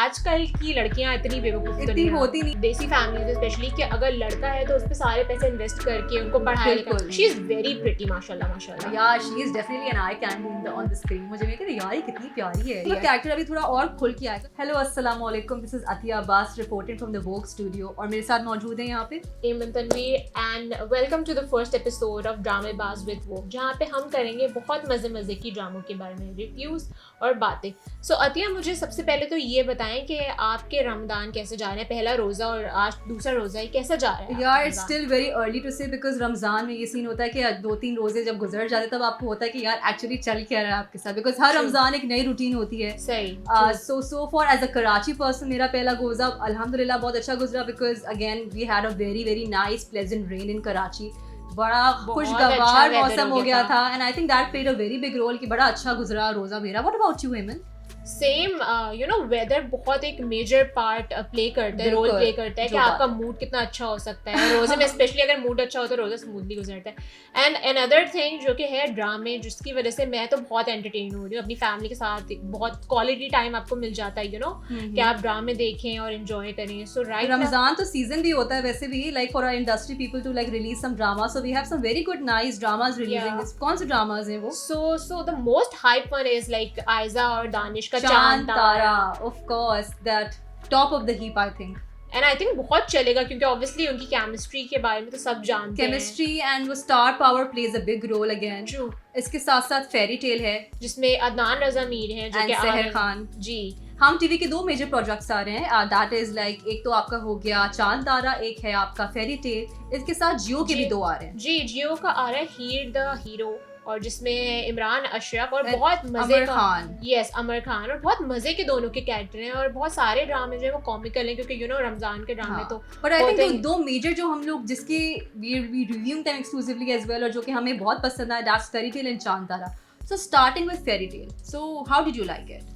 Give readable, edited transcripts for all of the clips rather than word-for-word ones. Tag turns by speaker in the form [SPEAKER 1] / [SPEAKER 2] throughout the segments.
[SPEAKER 1] आजकल की लड़कियां इतनी बेवकूफ तो
[SPEAKER 2] इतनी
[SPEAKER 1] नहीं
[SPEAKER 2] होती नहीं।
[SPEAKER 1] देसी फैमिली स्पेशली कि अगर लड़का है तो उस पे सारे पैसे इन्वेस्ट करके उनको पढ़ाया लिखा।
[SPEAKER 2] बिल्कुल।
[SPEAKER 1] शी इज वेरी प्रिटी माशाल्लाह माशाल्लाह।
[SPEAKER 2] यार she is definitely an eye candy on the screen. मुझे लगा कि यार ये कितनी प्यारी है। ये कैरेक्टर अभी थोड़ा और खुल के आएगा। हेलो अस्सलाम वालेकुम, this is Atiya Abbas reporting from the Vogue studio और मेरे साथ मौजूद है यहाँ पे
[SPEAKER 1] Eman Tanveer and welcome to the first episode of Dramebaaz with वो, जहाँ पे हम करेंगे बहुत मजे के ड्रामों के बारे में रिव्यूज और बातें। सो अतिया, मुझे सबसे पहले तो ये बताएं कि आपके रमजान कैसे जा रहे हैं? पहला रोजा और आज दूसरा रोजा है, कैसा जा रहा है?
[SPEAKER 2] यार it's still very early to say because Ramzan में ये सीन होता है कि 2-3 रोजे जब गुजर जाते तब आपको होता है कि यार एक्चुअली चल क्या रहा है आपके साथ, बिकॉज हर रमजान एक नई रूटीन होती है।
[SPEAKER 1] सही।
[SPEAKER 2] So for as a Karachi person मेरा पहला रोजा अल्हम्दुलिल्लाह बहुत अच्छा गुजरा because again we had a very nice pleasant rain in Karachi. बड़ा खुशगवार मौसम हो गया था and I think that played a very big role कि बड़ा अच्छा गुजरा रोजा मेरा। व्हाट अबाउट यू हेमन?
[SPEAKER 1] सेम, यू नो वेदर बहुत एक मेजर पार्ट प्ले करता है, रोल प्ले करता है कि आपका मूड कितना अच्छा हो सकता है रोजे में। स्पेशली अगर मूड अच्छा हो तो रोजा स्मूथली गुजरता है। एंड अनदर थिंग जो कि है ड्रामे, जिसकी वजह से मैं तो बहुत एंटरटेन हो रही हूँ अपनी फैमिली के साथ। बहुत क्वालिटी टाइम आपको मिल जाता है, यू नो, कि आप ड्रामे देखें और एंजॉय करें। सो राइट,
[SPEAKER 2] रमजान तो सीजन भी होता है वैसे भी, like for our industry people to like release some drama, so we have some very good nice dramas releasing. कौन से ड्रामास हैं वो?
[SPEAKER 1] So the most hype one is like Ayeza और दानिश का
[SPEAKER 2] Chaand Tara, of course, that top of the heap I think.
[SPEAKER 1] And I think बहुत चलेगा क्योंकि obviously उनकी केमिस्ट्री के बारे में तो सब जानते हैं।
[SPEAKER 2] केमिस्ट्री एंड वो star power plays a big role again.
[SPEAKER 1] True.
[SPEAKER 2] इसके साथ साथ फेरी टेल है
[SPEAKER 1] जिसमें अदनान रजा मीर हैं जो कि
[SPEAKER 2] सहर खान
[SPEAKER 1] जी।
[SPEAKER 2] हम टीवी के 2 मेजर प्रोजेक्ट्स आ रहे हैं, दैट इज लाइक एक तो आपका हो गया चांद तारा, एक है आपका फेरी टेल। इसके साथ जियो के भी 2 आ रहे हैं।
[SPEAKER 1] जी, जियो का आ रहा है हीर द हीरो, और जिसमें इमरान अशरफ और बहुत मजे
[SPEAKER 2] अमर खान।
[SPEAKER 1] यस, अमर खान। और बहुत मजे के दोनों के कैरेक्टर हैं और बहुत सारे ड्रामे जो है वो कॉमिकल हैं क्योंकि यू नो रमजान के ड्रामे तो
[SPEAKER 2] बट आई थिंक 2 मेजर जो हम लोग जिसके we reviewing them exclusively as well और जो कि हमें बहुत पसंद आया, that's Pheri tale and Chaand Tara. So starting with fairy tale, so how did you like it?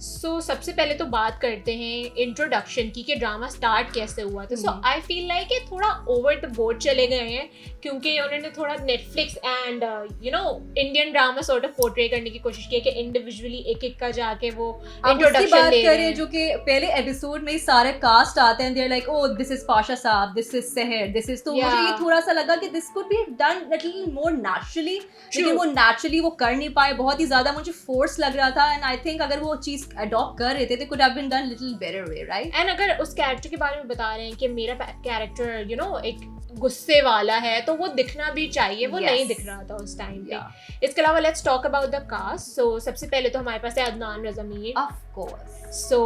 [SPEAKER 1] So सबसे पहले तो बात करते हैं इंट्रोडक्शन की कि ड्रामा स्टार्ट कैसे हुआ था। सो आई फील लाइक थोड़ा ओवर द बोर्ड चले गए हैं क्योंकि उन्होंने थोड़ा Netflix and you know Indian drama sort of portray करने की कोशिश की है कि इंडिविजुअली एक का जाके वो इंट्रोडक्शन दे रहे हैं।
[SPEAKER 2] जो कि पहले एपिसोड में ही सारे कास्ट आते हैं, they are like oh this is Pasha sahab, this is Sehar, this is, तो मुझे ये थोड़ा सा लगा कि this could be done little more naturally, लेकिन वो नेचुरली वो कर नहीं पाए, बहुत ही ज्यादा मुझे फोर्स लग रहा था। एंड आई थिंक अगर वो चीज अडॉप्ट कर रहे थे they could have been done little better way, right?
[SPEAKER 1] And अगर उस कैरेक्टर के बारे में बता रहे हैं कि मेरा कैरेक्टर यू नो एक गुस्से वाला है तो वो दिखना भी चाहिए, वो नहीं दिख रहा था उस टाइम पे। इसके अलावा let's talk about the cast. So सबसे पहले तो हमारे पास है Adnan Raza Mir.
[SPEAKER 2] Of course.
[SPEAKER 1] So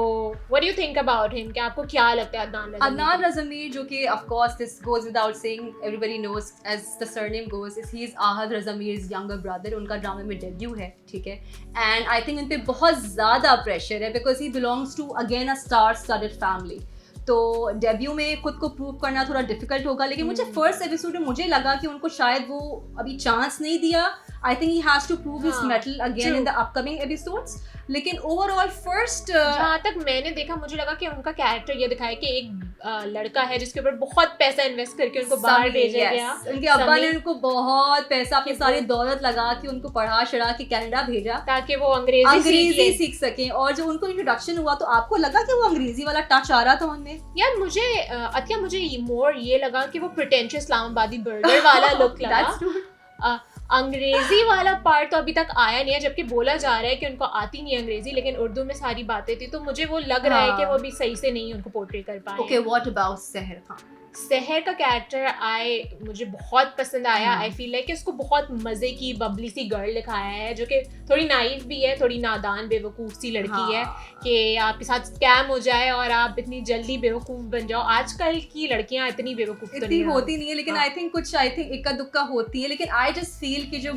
[SPEAKER 1] what do you think about him? कि आपको क्या लगता है
[SPEAKER 2] अदनान रजा मीर, जो कि of course this goes without saying, everybody knows as the surname goes, is he is Ahad Raza Mir's younger brother. उनका ड्रामे में डेब्यू है, ठीक है, एंड आई थिंक उन पे बहुत ज़्यादा प्रेशर है because he belongs to again a star studded family. तो डेब्यू में खुद को प्रूव करना थोड़ा डिफिकल्ट होगा, लेकिन मुझे फर्स्ट एपिसोड में मुझे लगा कि उनको शायद वो अभी चांस नहीं दिया। I think he has to prove his mettle again in the upcoming episodes. लेकिन ओवरऑल फर्स्ट
[SPEAKER 1] जहाँ तक मैंने देखा मुझे लगा कि उनका कैरेक्टर ये दिखाया कि एक लड़का है जिसके ऊपर बहुत पैसा इन्वेस्ट करके उनको बाहर भेजा गया।
[SPEAKER 2] उनके अब्बा ने उनको बहुत पैसा, अपनी सारी दौलत लगा के उनको पढ़ा चढ़ा के कनाडा भेजा
[SPEAKER 1] ताकि वो अंग्रेजी
[SPEAKER 2] सीख सकें। और जो उनको इंट्रोडक्शन हुआ तो आपको लगा कि वो अंग्रेजी वाला टच आ रहा था उनमें?
[SPEAKER 1] यार मुझे अतिया मुझे मोर ये लगा कि वो प्रिटेंशियस इस्लामाबादी बर्गर वाला लुक लगा। अंग्रेजी वाला पार्ट तो अभी तक आया नहीं है, जबकि बोला जा रहा है कि उनको आती नहीं अंग्रेजी, लेकिन उर्दू में सारी बातें थी, तो मुझे वो लग रहा है कि वो भी सही से नहीं उनको पोर्ट्रे कर पाए।
[SPEAKER 2] ओके, व्हाट अबाउट सहर खान?
[SPEAKER 1] सहर का कैरेक्टर मुझे बहुत पसंद आया। आई फील लाइक उसको बहुत मजे की बबली सी गर्ल दिखाया है जो कि थोड़ी नाइव भी है, थोड़ी नादान बेवकूफ सी लड़की है कि आपके साथ स्कैम हो जाए और आप इतनी जल्दी बेवकूफ बन जाओ। आजकल की लड़कियां इतनी बेवकूफ
[SPEAKER 2] इतनी होती नहीं है, लेकिन आई थिंक कुछ इक्का दुक्का होती है। लेकिन आई जस्ट फील कि जो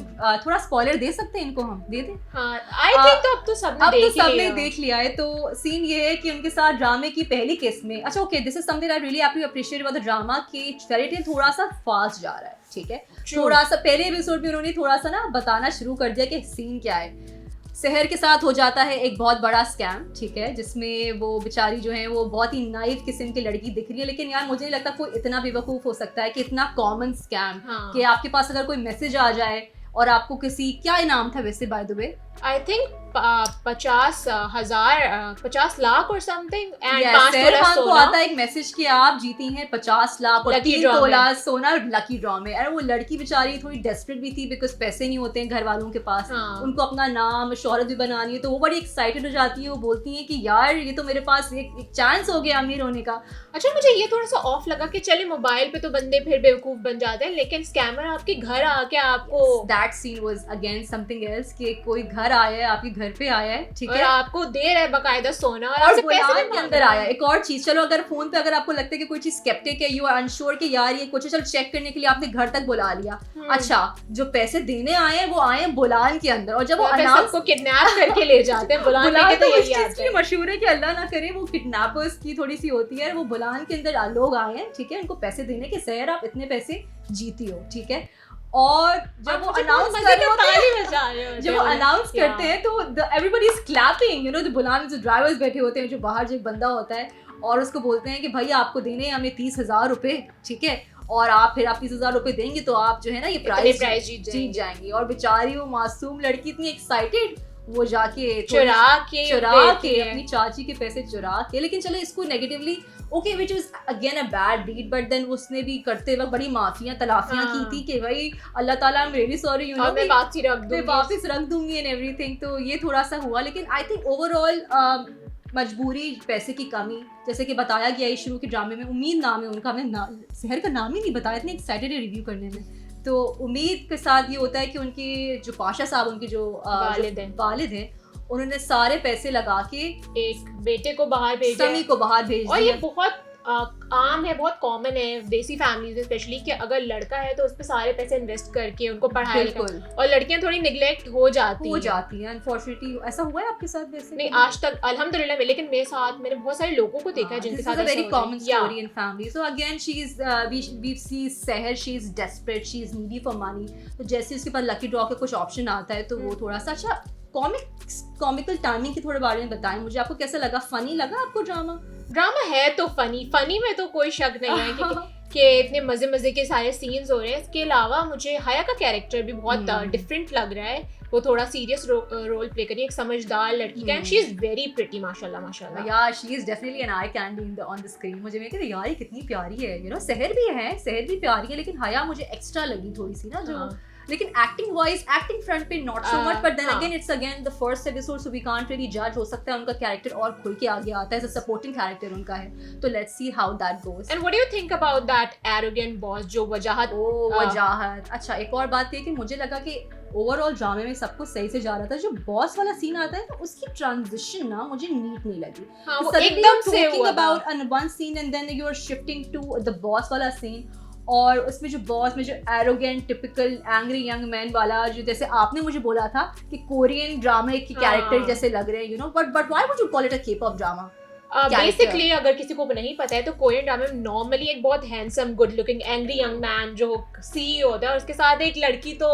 [SPEAKER 2] थोड़ा स्पॉइलर दे सकते हैं इनको, हम दे दें?
[SPEAKER 1] आई थिंक तो अब तो सबने
[SPEAKER 2] देख लिया है। तो सीन ये है कि उनके साथ ड्रामे की पहली किस्त में, अच्छा okay, this is something I really appreciate about the drama कि फेरी टेल थोड़ा सा फास्ट जा रहा है, ठीक है। थोड़ा सा पहले एपिसोड में उन्होंने थोड़ा सा ना बताना शुरू कर दिया कि सीन क्या है। सहर के साथ हो जाता है एक बहुत बड़ा स्कैम, ठीक है, जिसमें वो बेचारी जो है वो बहुत ही नाइव किस्म की लड़की दिख रही है। लेकिन यार मुझे नहीं लगता कोई इतना बेवकूफ हो सकता है कि इतना कॉमन स्कैम कि आपके पास अगर कोई मैसेज आ जाए और आपको किसी, क्या इनाम था वैसे by the way?
[SPEAKER 1] I think 50 lakh और समथिंग एंड
[SPEAKER 2] Yes,
[SPEAKER 1] 5
[SPEAKER 2] सहर
[SPEAKER 1] तोला
[SPEAKER 2] खान को
[SPEAKER 1] सोना
[SPEAKER 2] आता है एक मैसेज कि आप जीती हैं 50 लाख और
[SPEAKER 1] Lucky
[SPEAKER 2] 3
[SPEAKER 1] draw
[SPEAKER 2] तोला
[SPEAKER 1] में।
[SPEAKER 2] सोना लकी ड्रॉ में। और वो लड़की बेचारी थोड़ी डेस्परेट भी थी बिकॉज पैसे नहीं होते हैं घर वालों के पास,
[SPEAKER 1] हाँ।
[SPEAKER 2] उनको अपना नाम शोहरत भी बनानी है, तो वो बड़ी एक्साइटेड हो जाती है। वो बोलती है कि यार ये तो मेरे पास एक चांस हो गया अमीर होने का।
[SPEAKER 1] अच्छा मुझे ये थोड़ा सा ऑफ लगा कि चले मोबाइल पे तो बंदे फिर बेवकूफ बन जाते हैं, लेकिन स्कैमर आपके घर आके आपको
[SPEAKER 2] that scene was again something else कि कोई घर आया है, आपके घर पे आया है, ठीक
[SPEAKER 1] और
[SPEAKER 2] है,
[SPEAKER 1] आपको दे रहा है बकायदा सोना और
[SPEAKER 2] और
[SPEAKER 1] आपसे पैसे
[SPEAKER 2] बुलान
[SPEAKER 1] भी
[SPEAKER 2] के
[SPEAKER 1] मांग
[SPEAKER 2] अंदर
[SPEAKER 1] रहा
[SPEAKER 2] आया।
[SPEAKER 1] है।
[SPEAKER 2] एक और चीज, चलो अगर फोन पे अगर आपको लगता है कि कोई चीज स्केप्टिक है, यू आर अनश्योर कि यार ये कुछ है, चलो चेक करने के लिए आपने घर तक बुला लिया। अच्छा, जो पैसे देने आए हैं वो आए हैं बुलान के अंदर, और जब वो अनाउंस
[SPEAKER 1] सबको किडनैप करके ले जाते हैं बुलान
[SPEAKER 2] बुलान
[SPEAKER 1] लेके,
[SPEAKER 2] तो
[SPEAKER 1] तो
[SPEAKER 2] इस
[SPEAKER 1] यही
[SPEAKER 2] चीज
[SPEAKER 1] आता
[SPEAKER 2] के
[SPEAKER 1] है।
[SPEAKER 2] लिए मशहूर है कि अल्लाह ना करे वो किडनैपर्स की थोड़ी सी होती है। वो बुलान के अंदर लोग आए हैं, ठीक है, उनको पैसे देने के सहर आप इतने पैसे जीती हो, ठीक है। और जब वो अनाउंस कर रहे होते हैं, जब वो अनाउंस करते हैं तो everybody is clapping, you know, the बुलान में जो ड्राइवर्स बैठे होते हैं, जो बाहर जो एक बंदा होता है, और उसको बोलते हैं कि भाई आपको देने हैं हमें 30,000 रुपए, ठीक है, और आप 30,000 रुपए देंगे तो आप जो है ना ये प्राइज जीत जाएंगे। और बेचारी वो मासूम लड़की इतनी एक्साइटेड, वो जाके
[SPEAKER 1] चुरा के
[SPEAKER 2] अपनी चाची के पैसे चुरा के। लेकिन चलो इसको negatively okay, which was again a bad deed, but then उसने भी करते वक्त बड़ी माफियां तलाफियां की थी कि भाई अल्लाह ताला I am really sorry, you know,
[SPEAKER 1] मैं
[SPEAKER 2] वापस रख दूंगी एंड एवरीथिंग। तो ये थोड़ा सा हुआ, लेकिन आई थिंक ओवरऑल मजबूरी, पैसे की कमी, जैसे कि बताया गया इस शुरू के ड्रामे में, उम्मीद नाम है उनका, हमने शहर का नाम ही नहीं बताया, इतने एक्साइटेड है रिव्यू करने में। तो उम्मीद के साथ ये होता है कि उनकी जो पाशा साहब, उनके जो वालिद हैं, उन्होंने सारे पैसे लगा के
[SPEAKER 1] एक बेटे को बाहर भेजा,
[SPEAKER 2] समी को बाहर भेज दिया।
[SPEAKER 1] और ये बहुत आम है, बहुत कॉमन है देसी फैमिलीज में स्पेशली, कि अगर लड़का है तो उस पे सारे पैसे इन्वेस्ट करके उनको पढ़ाया लिखा, और लड़कियां थोड़ी निगलेक्ट हो जाती
[SPEAKER 2] हैं अनफॉर्चुनेटली। ऐसा हुआ है आपके साथ वैसे?
[SPEAKER 1] नहीं आज तक अल्हम्दुलिल्लाह में, लेकिन मेरे साथ मैंने बहुत सारे लोगों को देखा है जिनके साथ
[SPEAKER 2] very common story in family. So again she is we see Sehar, she is desperate, she is needy for money. तो जैसे उसके पास लकी ड्रॉ का कुछ ऑप्शन आता है तो वो थोड़ा सा, अच्छा कॉमिकल टाइमिंग के थोड़े बारे में बताएं मुझे, आपको कैसा लगा? फनी लगा आपको ड्रामा
[SPEAKER 1] है तो फनी में तो कोई शक नहीं है कि इतने मजे के सारे सीन्स हो रहे हैं। इसके अलावा मुझे हया का कैरेक्टर भी बहुत डिफरेंट लग रहा है, वो थोड़ा सीरियस रोल प्ले करी, एक समझदार लड़की का, and she is very pretty, माशाल्लाह।
[SPEAKER 2] यार she is definitely an eye candy on the screen. मुझे मैं कहती यार ये कितनी प्यारी है, यू नो, सहर भी प्यारी है, लेकिन हया मुझे एक्स्ट्रा लगी थोड़ी सी ना, जो लेकिन एक्टिंग फ्रंट पे not so much, but then again it's again the first episode, so we can't really जज। हो सकता है उनका कैरेक्टर और खुल के आगे आता है, सपोर्टिंग कैरेक्टर उनका है, तो let's see how that goes.
[SPEAKER 1] And what do you think about that arrogant boss, जो
[SPEAKER 2] वजाहत। अच्छा, एक और बात ये कि मुझे लगा कि ओवरऑल ड्रामे में सब कुछ सही से जा रहा था। जो बॉस वाला सीन आता है तो उसकी ट्रांजिशन ना मुझे नीट नहीं लगी।
[SPEAKER 1] वो एकदम से हुआ
[SPEAKER 2] about one scene and then you are shifting to the boss वाला सीन, और उसमें जो बॉस में जो arrogant typical angry young man वाला, जो जैसे आपने मुझे बोला था कि कोरियन ड्रामे के कैरेक्टर जैसे लग रहे हैं, you know, but why would you call it a K-pop drama?
[SPEAKER 1] Basically अगर किसी को नहीं पता है तो कोरियन ड्रामे में नॉर्मली एक बहुत handsome good looking angry young man जो सीईओ होता है, उसके साथ एक लड़की तो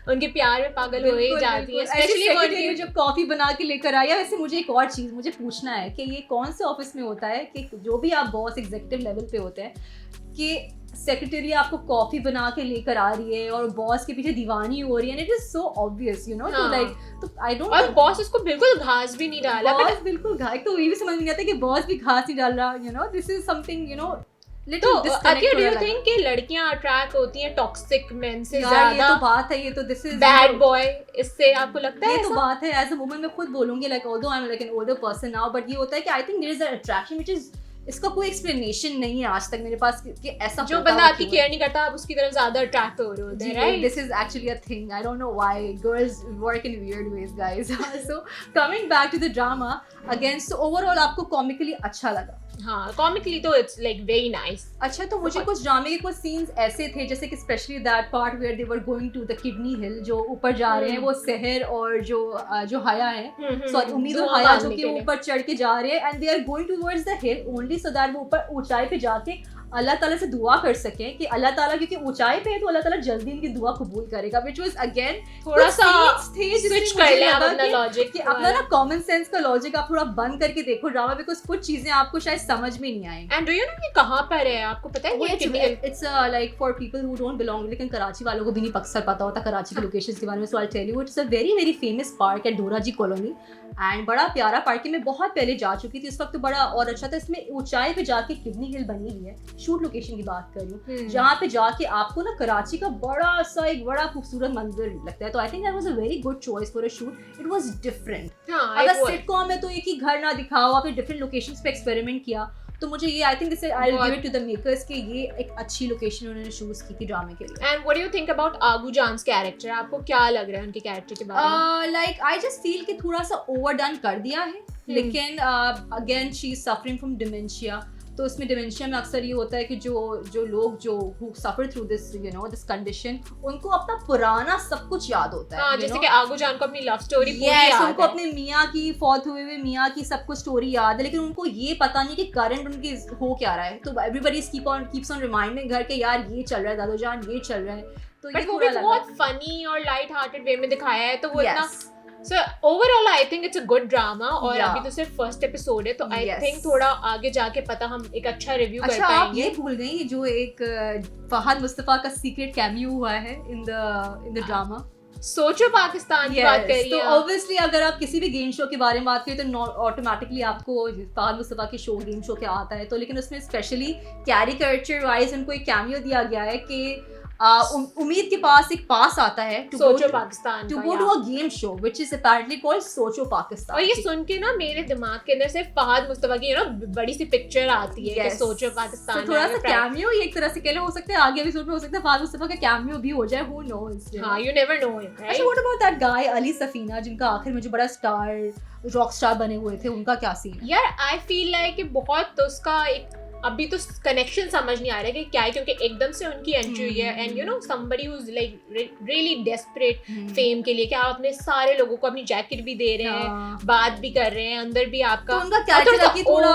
[SPEAKER 1] उनके प्यार में पागल हो ही जाती है, स्पेशली वो
[SPEAKER 2] जो कॉफी बना के लेकर आया। वैसे मुझे एक और चीज मुझे पूछना है कि ये कौन से ऑफिस में होता है कि जो भी आप बॉस एग्जीक्यूटिव लेवल पे होते हैं कि सेक्रेटरी आपको कॉफी बना के लेकर आ रही है और बॉस के पीछे दीवानी हो रही है, it is so obvious, you know, तो लाइक, तो आई डोंट,
[SPEAKER 1] और बॉस उसको बिल्कुल घास भी नहीं डाला,
[SPEAKER 2] बॉस बिल्कुल घास, तो ये भी समझ नहीं आता कि बॉस भी घास नहीं डाल रहा, you know, this is something, you know,
[SPEAKER 1] तो अतिया, डू यू थिंक कि लड़कियां अट्रैक्ट होती हैं टॉक्सिक मेन से ज्यादा?
[SPEAKER 2] ये तो बात है, ये तो दिस इज
[SPEAKER 1] बैड बॉय, इससे आपको लगता है?
[SPEAKER 2] ये तो बात है, एज अ वुमन मैं खुद बोलूंगी, like although I am like an older person now, but ये होता है कि I think there is a attraction which is, इसका कोई एक्सप्लेनेशन नहीं है आज तक मेरे पास कि ऐसा
[SPEAKER 1] जो बंदा आपकी केयर नहीं करता आप उसकी तरफ ज्यादा अट्रैक्ट हो रहे होते हैं, right?
[SPEAKER 2] This is actually a thing, I don't know why girls work in weird ways guys. So coming back to the drama again, so overall आपको कॉमिकली अच्छा लगा?
[SPEAKER 1] हाँ, कॉमिकली तो इट्स लाइक वेरी नाइस।
[SPEAKER 2] अच्छा, तो मुझे कुछ ड्रामे के कुछ सीन्स ऐसे थे जैसे कि specially that part where they were going to the Kidney Hill, जो ऊपर जा रहे हैं वो सहर और जो हया है, सॉरी उम्मीद और हया, जो कि ऊपर चढ़ के जा रहे हैं and they are going towards the hill only so that वो ऊपर ऊंचाई पे जाके अल्लाह ताला से दुआ कर सकें कि अल्लाह ताला, क्योंकि ऊंचाई पे है तो अल्लाह ताला जल्दी इनकी दुआ कबूल करेगा, which was again
[SPEAKER 1] थोड़ा सा स्विच कर लिया अपना लॉजिक,
[SPEAKER 2] कि अपना ना कॉमन सेंस का लॉजिक आप थोड़ा बंद करके देखो ड्रामा, बिकॉज कुछ चीजें आपको शायद समझ में नहीं आए।
[SPEAKER 1] एंड डू यू नो ये कहाँ पर है, आपको पता है?
[SPEAKER 2] It's like for people who don't belong, लेकिन कराची वालों को भी नहीं अक्सर पता होता कराची के लोकेशंस के बारे में। So I tell you, it's a very very famous park है डोरा जी कॉलोनी, एंड बड़ा प्यारा पार्क है। मैं बहुत पहले जा चुकी थी, उस वक्त तो बड़ा और अच्छा था। इसमें ऊंचाई पे जाके किडनी हिल बनी हुई है, शूट लोकेशन की बात कर रही हूँ, जहाँ पे जाके आपको ना कराची का बड़ा सा एक बड़ा खूबसूरत मंजर लगता है। तो I think that was a very good choice for a shoot, it was different. अगर सिटकॉम है तो एक ही घर ना दिखाओ, आपने डिफरेंट लोकेशंस पे एक्सपेरिमेंट किया, तो मुझे ये I think this I will give it to the makers कि ये एक अच्छी लोकेशन उन्होंने चूज की थी ड्रामे के लिए।
[SPEAKER 1] And what do you think about आगू जान's कैरेक्टर? आपको क्या लग रहा है उनके कैरेक्टर के बारे में?
[SPEAKER 2] लाइक आई जस्ट फील कि थोड़ा सा ओवरडन कर दिया है, लेकिन again she is suffering from dementia. तो उसमें डिमेंशिया में अक्सर ये होता है कि जो लोग जो who suffer through this you know this condition, उनको अपना पुराना सब कुछ याद होता है।
[SPEAKER 1] जैसे कि आगू जान को अपनी लव स्टोरी पूरी
[SPEAKER 2] याद है,
[SPEAKER 1] उनको
[SPEAKER 2] अपने मियाँ की फौत हुए हुए मियाँ की सब कुछ स्टोरी याद है, लेकिन उनको ये पता नहीं कि करंट उनकी हो क्या रहा है। तो एवरीबॉडी कीप्स ऑन रिमाइंडिंग घर के, यार ये चल रहा है दादू जान, ये चल रहा है। तो
[SPEAKER 1] ये वो भी बहुत फनी और लाइट हार्टेड वे में दिखाया है, तो वो इतना So overall I think it's a good drama और अभी तो सिर्फ फर्स्ट एपिसोड है, तो I think थोड़ा आगे जाके पता हम एक अच्छा रिव्यू कर पाएंगे।
[SPEAKER 2] आप ये भूल गई जो एक फहद मुस्तफा का सीक्रेट कैमियो हुआ है इन द ड्रामा
[SPEAKER 1] सोचो पाकिस्तान की बात कर रही है।
[SPEAKER 2] तो ऑब्वियसली अगर आप किसी भी गेम शो के बारे में बात करें तो ऑटोमेटिकली आपको फहद मुस्तफा के शो गेम शो क्या आता है, तो लेकिन उसमें स्पेशली कैरिकेचर वाइज उनको एक कैमियो दिया गया है कि उम्मीद के पास एक पास आता है
[SPEAKER 1] Socho Pakistan
[SPEAKER 2] to go to a game show which is apparently called Socho Pakistan.
[SPEAKER 1] और ये सुन के ना मेरे दिमाग के अंदर सिर्फ फहद मुस्तफा की बड़ी सी पिक्चर आती है कि सोचो पाकिस्तान।
[SPEAKER 2] थोड़ा सा कैमियो एक तरह से कहले हो सकता है, आगे एपिसोड में हो सकता है फहद मुस्तफा का कैमियो भी हो जाए, हु नोस।
[SPEAKER 1] हां, यू नेवर नो।
[SPEAKER 2] अच्छा, what about that guy Ali Safina जिनका आखिर में जो बड़ा स्टार रॉक स्टार बने हुए थे, उनका क्या सीन?
[SPEAKER 1] यार आई फील लाइक कि बहुत उसका एक अभी तो कनेक्शन समझ नहीं आ रहा है कि क्या है, क्योंकि एकदम से उनकी एंट्री हुई है and you know somebody who is like really desperate fame के लिए कि आप अपने सारे लोगों को अपनी जैकेट भी दे रहे हैं, बात भी कर रहे हैं, अंदर भी आपका
[SPEAKER 2] तो उनका कैरेक्टर अभी थोड़ा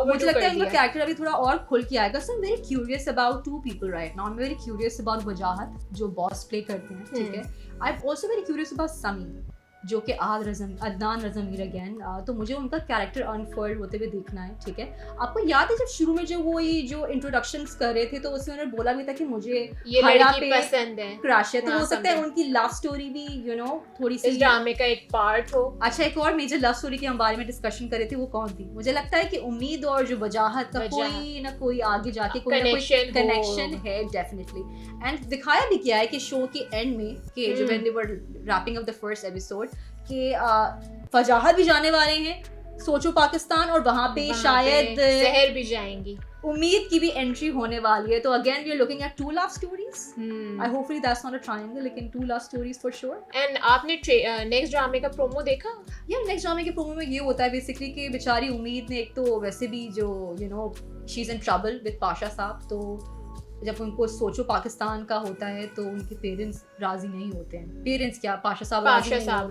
[SPEAKER 2] मुझे लगता है उनका कैरेक्टर अभी थोड़ा और खुल के आएगा। So I am very curious about two people right now. I am very curious about Wajahat जो बॉस प्ले करते हैं, ठीक है। I am also very curious about Sami जो कि अदनान रज़मीर अगेन। तो मुझे उनका कैरेक्टर अनफोल्ड होते हुए देखना है, ठीक है। आपको याद है जब शुरू में जो इंट्रोडक्शंस कर रहे थे तो उसमें उन्होंने बोला भी था कि मुझे
[SPEAKER 1] ये लड़की पसंद है,
[SPEAKER 2] क्रश है, तो हो सकता है उनकी लव स्टोरी भी यू नो थोड़ी सी
[SPEAKER 1] इस ड्रामे का एक पार्ट हो।
[SPEAKER 2] अच्छा, एक और मेजर लव स्टोरी के हम बारे में डिस्कशन कर रहे थे, वो कौन थी? मुझे लगता है कि उम्मीद और जो वजाहत का कोई ना कोई आगे जाके कोई कनेक्शन है डेफिनेटली। एंड दिखाया भी किया है कि शो के एंड में कि जो when they were wrapping up the first episode कि फजाहत भी जाने वाले हैं सोचो पाकिस्तान, और वहां पे शायद
[SPEAKER 1] जहर भी जाएंगी।
[SPEAKER 2] उम्मीद की भी एंट्री होने वाली है। तो again we are looking at two love stories. I hopefully that's not a triangle, लेकिन two love stories for sure.
[SPEAKER 1] And आपने नेक्स्ट ड्रामे का प्रोमो देखा?
[SPEAKER 2] यार नेक्स्ट ड्रामे के प्रोमो में ये होता है बेसिकली कि बेचारी उम्मीद ने एक तो वैसे भी जो you know she is in trouble with Pasha साहब, तो जब उनको सोचो पाकिस्तान का होता है तो उनके पेरेंट्स राजी नहीं होते हैं। पेरेंट्स क्या, पाशा साहब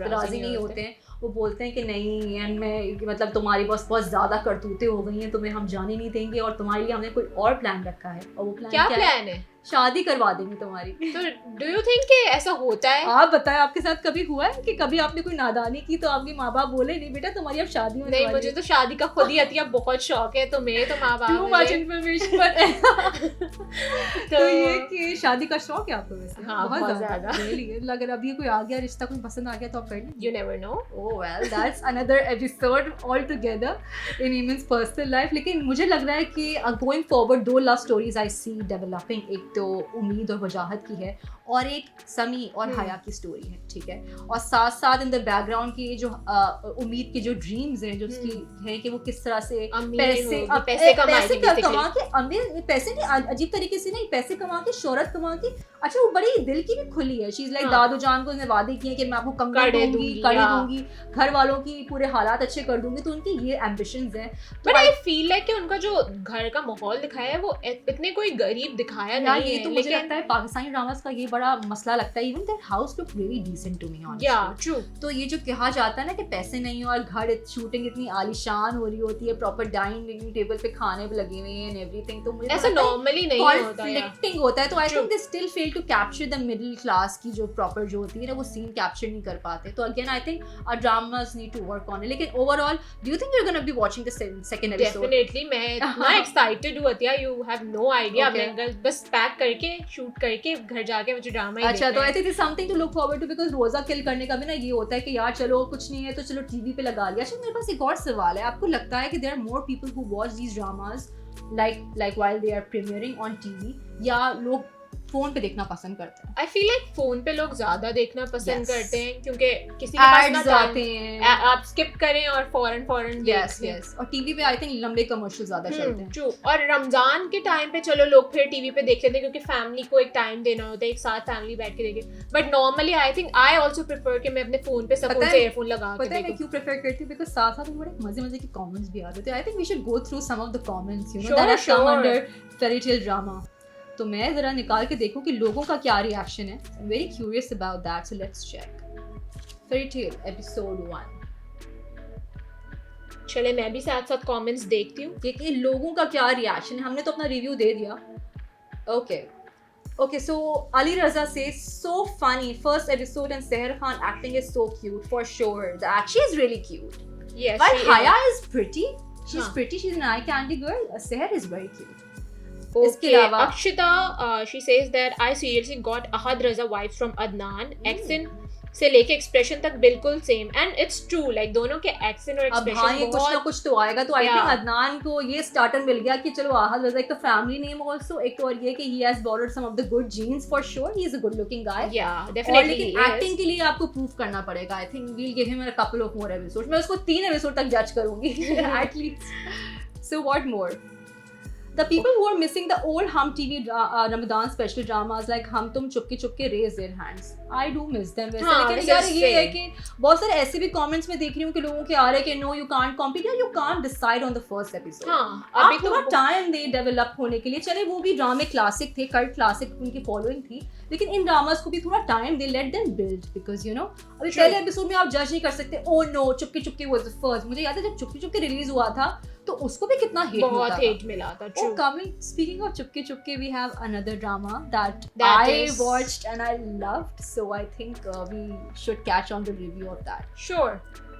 [SPEAKER 2] राजी नहीं होते हैं। वो बोलते हैं कि नहीं, एंड मैं मतलब तुम्हारी बस बहुत ज़्यादा करतूतें हो गई हैं, तुम्हें हम जाने नहीं देंगे और तुम्हारे लिए हमने कोई और प्लान रखा है। और वो प्लान क्या
[SPEAKER 1] है?
[SPEAKER 2] शादी करवा देंगे तुम्हारी।
[SPEAKER 1] तो डू यू थिंक कि ऐसा होता है?
[SPEAKER 2] आप बताएं, आपके साथ कभी हुआ है कि कभी आपने कोई नादानी की तो आपके माँ बाप बोले नहीं बेटा तुम्हारी अब शादी होने वाली है?
[SPEAKER 1] नहीं, मुझे तो शादी का खुद ही अतिया बहुत शौक है, तो मेरे तो माँ बाप
[SPEAKER 2] टू मच इंफॉर्मेशन तो ये कि शादी का शौक है आपको? वैसे
[SPEAKER 1] हाँ, बहुत ज़्यादा।
[SPEAKER 2] अगर अभी कोई आ गया रिश्ता, कोई पसंद आ गया तो आप कर लेंगे?
[SPEAKER 1] You never know.
[SPEAKER 2] Oh well, that's another episode all together in Eman's personal life. लेकिन मुझे लग रहा है कि गोइंग फॉरवर्ड दो love stories I see developing, एक तो उम्मीद और वजाहत की है और एक समी और हया की स्टोरी है, ठीक है। और साथ साथ इन द बैकग्राउंड की जो उम्मीद के जो ड्रीम्स हैं जो उसकी हैं कि वो किस तरह से पैसे कमा के अमीर, पैसे नहीं अजीब तरीके से नहीं, पैसे कमा के शोहरत कमा के। अच्छा, वो बड़ी दिल की भी खुली है। शी इज लाइक दादू जान को उसने वादे किए कि मैं आपको कंगन दूंगी, कड़ी दूंगी, घर वालों की पूरे हालात अच्छे कर दूंगी। तो उनकी ये एम्बिशंस हैं।
[SPEAKER 1] बट आई फील लाइक कि उनका जो घर का माहौल दिखाया है वो इतने कोई गरीब दिखाया नहीं है।
[SPEAKER 2] तो मुझे लगता है पाकिस्तानी ड्रामास का ये बड़ा मसला लगता है. Even that house look really decent to me honestly.
[SPEAKER 1] Yeah true.
[SPEAKER 2] तो ये जो कहा जाता है ना कि पैसे नहीं हो और घर शूटिंग इतनी आलीशान हो रही होती है, प्रॉपर डाइनिंग टेबल पे खाने भी लगे हुए हैं एंड एवरीथिंग, तो मुझे
[SPEAKER 1] ऐसा नॉर्मली नहीं होता है.
[SPEAKER 2] कॉन्फ्लिक्टिंग होता है. तो I think they still fail to capture the middle class की जो प्रॉपर जो होती है ना, वो सीन कैप्चर नहीं कर पाते. तो again I think our dramas need to work on it. लेकिन overall do you think you are gonna be watching the second episode?
[SPEAKER 1] Definitely. मैं इतना एक्साइटेड हूं Atiya, you have no idea. मैं बस पैक करके शूट करके घर जाके मुझे ड्रामा ही.
[SPEAKER 2] अच्छा, तो I think it's something to look forward to, because रोजा किल करने का भी ना ये होता है कि यार चलो कुछ नहीं है तो चलो टीवी पे लगा लिया. अच्छा, मेरे पास एक और सवाल है. आपको लगता है कि there are more people who watch these dramas like while they are premiering on TV, या लोग फोन पे देखना पसंद करते हैं?
[SPEAKER 1] आई फील लाइक फोन पे लोग ज्यादा देखना पसंद
[SPEAKER 2] Yes.
[SPEAKER 1] करते हैं, क्योंकि किसी के पास ना
[SPEAKER 2] Ads आते हैं.
[SPEAKER 1] आप स्किप करें और फौरन
[SPEAKER 2] Yes, yes. और टीवी पे आई थिंक लंबे कमर्शियल ज्यादा चलते हैं.
[SPEAKER 1] ट्रू. और रमजान के टाइम पे चलो लोग फिर टीवी पे देख लेते हैं, क्योंकि फैमिली को एक टाइम देना होता है, एक साथ फैमिली बैठ के देखे. But normally I think I also prefer कि मैं अपने फोन पे सुकून से ईयरफोन लगा के
[SPEAKER 2] पता है मैं
[SPEAKER 1] देखूं.
[SPEAKER 2] क्यों प्रेफर करती हूँ? बिकॉज साथ साथ में बड़े मजे के कमेंट्स भी आते थे. I think we should go through some of the comments, you know,
[SPEAKER 1] Sure,
[SPEAKER 2] that have come
[SPEAKER 1] sure.
[SPEAKER 2] Under fairy tale drama. तो मैं जरा निकाल के देखूं कि लोगों का क्या रिएक्शन है. I am very curious about that, so let's check. Fairy tale episode 1.
[SPEAKER 1] चले मैं भी साथ साथ कमेंट्स देखती हूँ
[SPEAKER 2] कि लोगों का क्या रिएक्शन है. हमने तो अपना रिव्यू दे दिया. Okay, so Ali Raza says, so funny, first episode and Seher Khan acting is so cute, for sure. She is really cute.
[SPEAKER 1] Yes,
[SPEAKER 2] While
[SPEAKER 1] she
[SPEAKER 2] Haya is pretty, she's
[SPEAKER 1] हाँ.
[SPEAKER 2] pretty, she's an eye candy girl. Seher is very cute.
[SPEAKER 1] Okay, Akshita, she says that I seriously got Ahad Raza vibes from Adnan. Accent से लेके expression तक बिल्कुल same, and it's true. Like दोनों के accent और
[SPEAKER 2] अब
[SPEAKER 1] expression
[SPEAKER 2] हाँ, ये कुछ ना कुछ तो आएगा. तो आई थिंक अदनान को ये स्टार्टर मिल गया कि चलो आहद रजा एक तो फैमिली नेम, ऑल्सो एक और ये कि he has borrowed some of the good genes for sure. He is a good looking guy.
[SPEAKER 1] Yeah definitely.
[SPEAKER 2] लेकिन एक्टिंग के लिए आपको प्रूव करना पड़ेगा. I think we'll give him a couple of more episodes. मैं उसको 3 एपिसोड तक जज करूंगी at least. So what more? The people who are missing the old Hum TV Ramadan special dramas like Hum Tum Chupke raise their hands. I do miss them. वैसे लेकिन यार ये है कि बहुत सारे ऐसे भी comments में देख रही हूँ कि लोगों के आ रहे हैं कि no you can't compete, you can't decide on the first episode.
[SPEAKER 1] हाँ,
[SPEAKER 2] अभी थोड़ा टाइम दे डेवलप होने के लिए. चले वो भी ड्रामे क्लासिक थे, कल्ट क्लासिक, उनकी फॉलोइंग थी, लेकिन इन ड्रामास को भी थोड़ा time they, let them build. Because you know अभी पहले एपिसोड में आप जज नहीं कर सकते. ओ नो, चुपके वाज द फर्स्ट. मुझे याद है जब चुपके रिलीज हुआ था तो उसको भी कितना हेट
[SPEAKER 1] मिला था.
[SPEAKER 2] Oh, coming, speaking of Chupke, we have another drama that I watched and I loved. So I think we should catch on the review of that.
[SPEAKER 1] Sure.